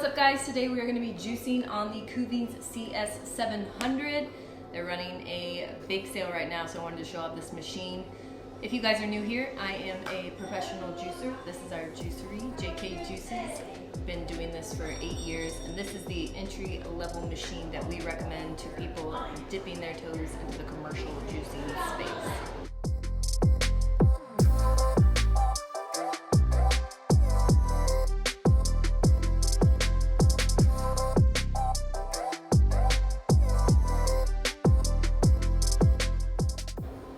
What's up guys? Today we are going to be juicing on the Kuvings CS700. They're running a bake sale right now, so I wanted to show off this machine. If you guys are new here, I am a professional juicer. This is our juicery, JK Juices. Been doing this for 8 years, and this is the entry level machine that we recommend to people dipping their toes into the commercial juicing space.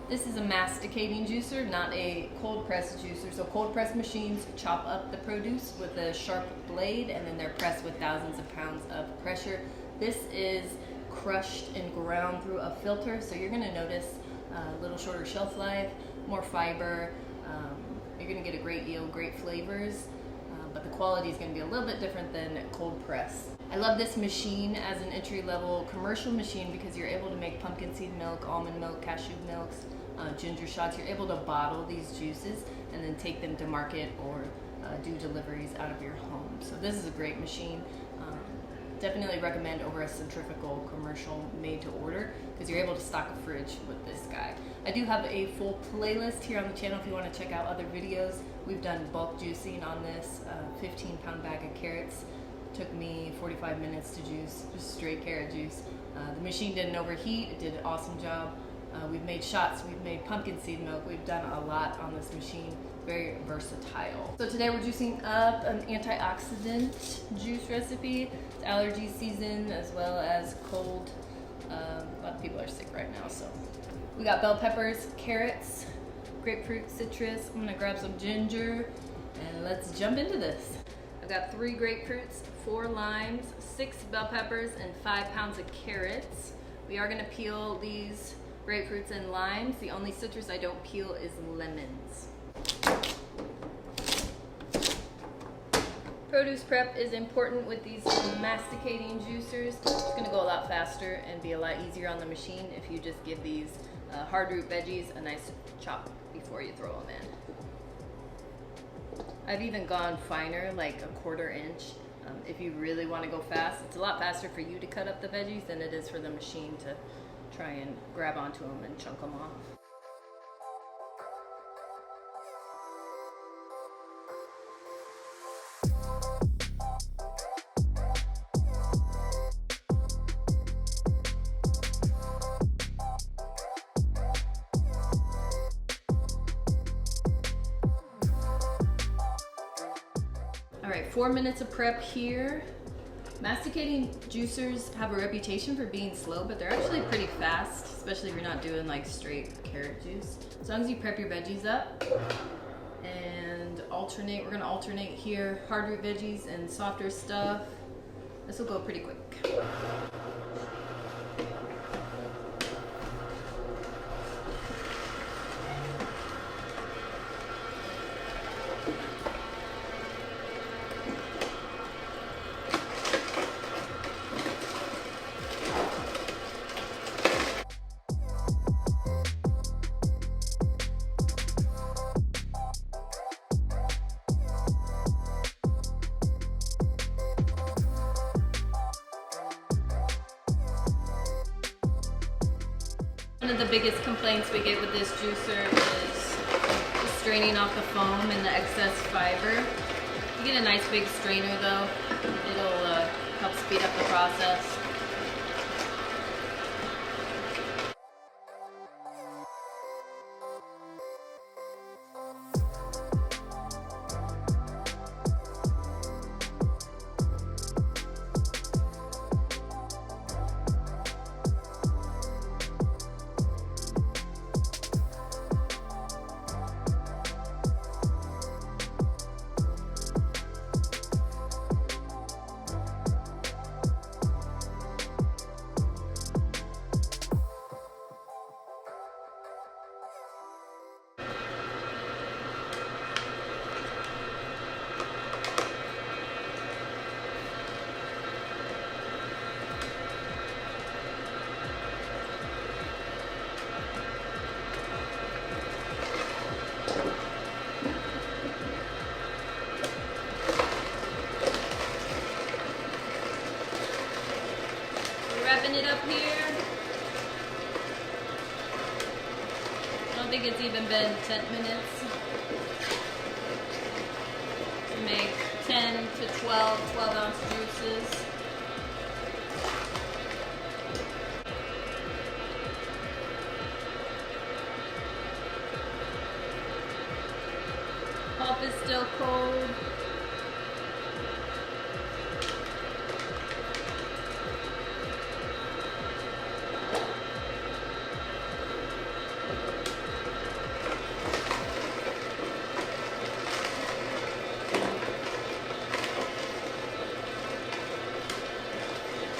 This is a masticating juicer, not a cold press juicer. So cold press machines chop up the produce with a sharp blade and then they're pressed with thousands of pounds of pressure. This is crushed and ground through a filter, so you're gonna notice a little shorter shelf life, more fiber. You're gonna get a great yield, great flavors, but the quality is gonna be a little bit different than cold press. I love this machine as an entry-level commercial machine because you're able to make pumpkin seed milk, almond milk, cashew milks, ginger shots. You're able to bottle these juices and then take them to market or do deliveries out of your home. So this is a great machine. Definitely recommend over a centrifugal commercial made to order because you're able to stock a fridge with this guy. I do have a full playlist here on the channel if you want to check out other videos. We've done bulk juicing on this 15-pound bag of carrots. Took me 45 minutes to juice, just straight carrot juice. The machine didn't overheat, it did an awesome job. We've made shots, we've made pumpkin seed milk, we've done a lot on this machine. Very versatile. So today we're juicing up an antioxidant juice recipe. It's allergy season as well as cold. A lot of people are sick right now, so. We got bell peppers, carrots, grapefruit, citrus. I'm gonna grab some ginger and let's jump into this. I've got 3 grapefruits, 4 limes, 6 bell peppers, and 5 pounds of carrots. We are gonna peel these grapefruits and limes. The only citrus I don't peel is lemons. Produce prep is important with these masticating juicers. It's gonna go a lot faster and be a lot easier on the machine if you just give these hard root veggies a nice chop before you throw them in. I've even gone finer, like a 1/4 inch. If you really want to go fast, it's a lot faster for you to cut up the veggies than it is for the machine to try and grab onto them and chunk them off. All right, 4 minutes of prep here. Masticating juicers have a reputation for being slow, but they're actually pretty fast, especially if you're not doing like straight carrot juice. As long as you prep your veggies up and alternate, we're gonna alternate here, hard root veggies and softer stuff. This will go pretty quick. One of the biggest complaints we get with this juicer is straining off the foam and the excess fiber. You get a nice big strainer though, it'll help speed up the process. it up here. I don't think it's even been 10 minutes to make 10 to 12 ounce juices. Pulp is still cold.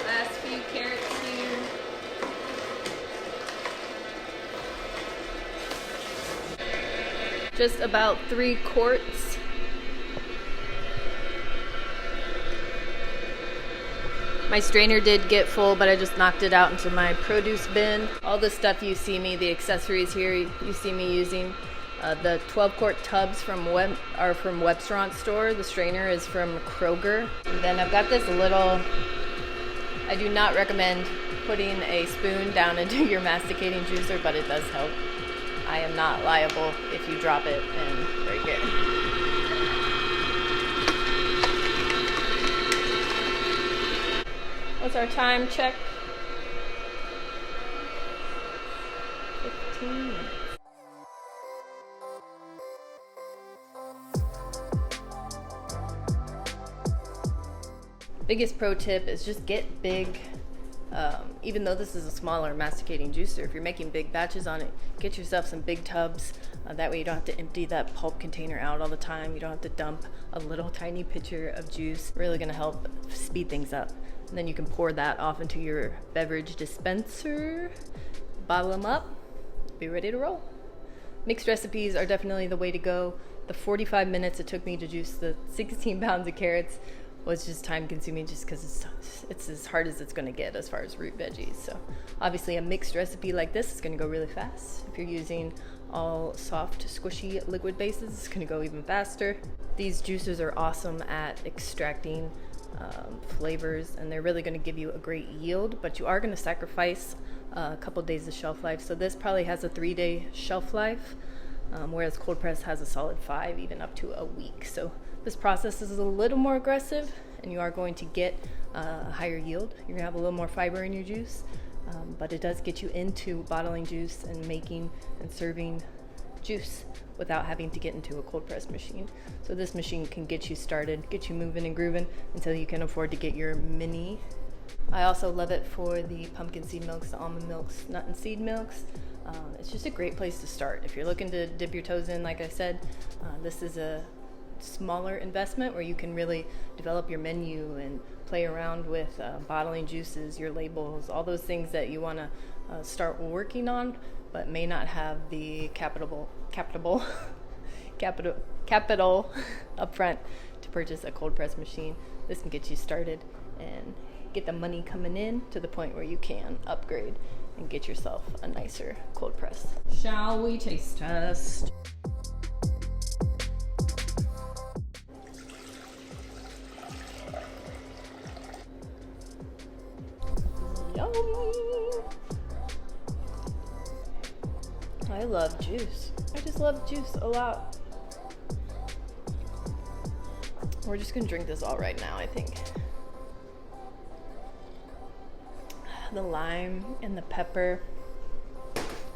Last few carrots here. Just about 3 quarts. My strainer did get full, but I just knocked it out into my produce bin. All the stuff you see me, the accessories here, you see me using. The 12 quart tubs are from Webstaurant store. The strainer is from Kroger. And then I've got this little, I do not recommend putting a spoon down into your masticating juicer, but it does help. I am not liable if you drop it and break it. What's our time check? 15 minutes. Biggest pro tip is just get big. Even though this is a smaller masticating juicer, if you're making big batches on it, get yourself some big tubs. That way you don't have to empty that pulp container out all the time. You don't have to dump a little tiny pitcher of juice. Really gonna help speed things up. And then you can pour that off into your beverage dispenser, bottle them up, be ready to roll. Mixed recipes are definitely the way to go. The 45 minutes it took me to juice the 16 pounds of carrots was just time consuming, just because it's as hard as it's going to get as far as root veggies. So obviously a mixed recipe like this is going to go really fast. If you're using all soft squishy liquid bases, it's going to go even faster. These juicers are awesome at extracting flavors, and they're really going to give you a great yield, but you are going to sacrifice a couple days of shelf life. So this probably has a 3-day shelf life, whereas cold press has a solid 5, even up to a week. So this process is a little more aggressive, and you are going to get a higher yield. You're gonna have a little more fiber in your juice, but it does get you into bottling juice and making and serving juice without having to get into a cold press machine. So this machine can get you started, get you moving and grooving until you can afford to get your mini. I also love it for the pumpkin seed milks, the almond milks, nut and seed milks. It's just a great place to start. If you're looking to dip your toes in, like I said, this is a smaller investment where you can really develop your menu and play around with bottling juices, your labels, all those things that you want to start working on, but may not have the capital up front to purchase a cold press machine. This can get you started and get the money coming in to the point where you can upgrade and get yourself a nicer cold press. Shall we taste test? Yummy! I love juice. I just love juice a lot. We're just gonna drink this all right now, I think. The lime and the pepper,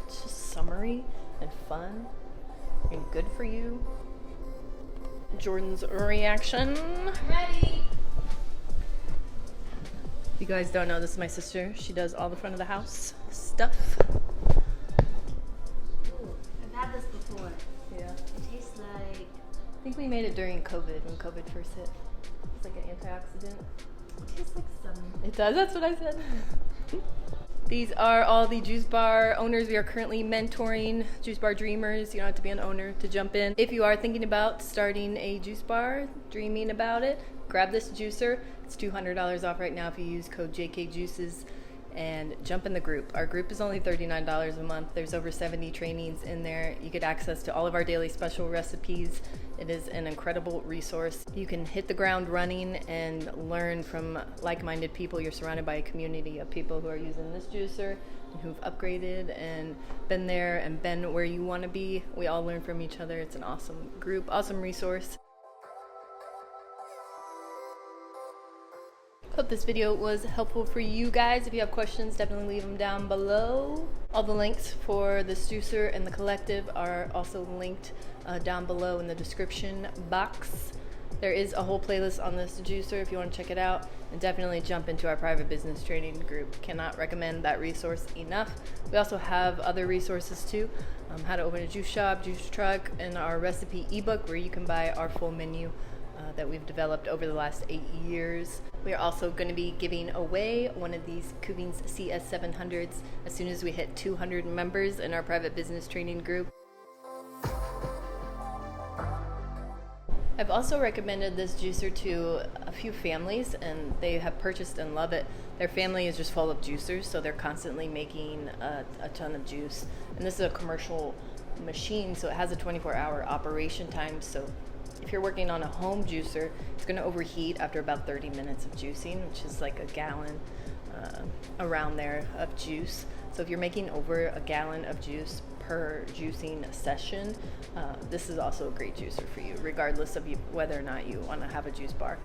it's just summery and fun and good for you. Jordan's reaction. Ready! If you guys don't know, this is my sister. She does all the front of the house stuff. Ooh, I've had this before. Yeah. It tastes like... I think we made it during COVID, when COVID first hit. It's like an antioxidant. It tastes like some... It does, that's what I said. These are all the juice bar owners we are currently mentoring, juice bar dreamers. You don't have to be an owner to jump in. If you are thinking about starting a juice bar, dreaming about it, grab this juicer. It's $200 off right now if you use code JKJuices. and jump in the group. Our group is only $39 a month. There's over 70 trainings in there. You get access to all of our daily special recipes. It is an incredible resource. You can hit the ground running and learn from like-minded people. You're surrounded by a community of people who are using this juicer and who've upgraded and been there and been where you want to be. We all learn from each other. It's an awesome group, awesome resource. Hope this video was helpful for you guys. If you have questions, definitely leave them down below. All the links for this juicer and the collective are also linked down below in the description box. There is a whole playlist on this juicer if you want to check it out, and definitely jump into our private business training group. Cannot recommend that resource enough. We also have other resources too, how to open a juice shop, juice truck, and our recipe ebook where you can buy our full menu that we've developed over the last 8 years. We are also going to be giving away one of these Kuvings CS700s as soon as we hit 200 members in our private business training group. I've also recommended this juicer to a few families, and they have purchased and love it. Their family is just full of juicers, so they're constantly making a ton of juice. And this is a commercial machine, so it has a 24-hour operation time. So if you're working on a home juicer, it's going to overheat after about 30 minutes of juicing, which is like a gallon around there of juice. So if you're making over a gallon of juice per juicing session, this is also a great juicer for you, regardless of whether or not you want to have a juice bar.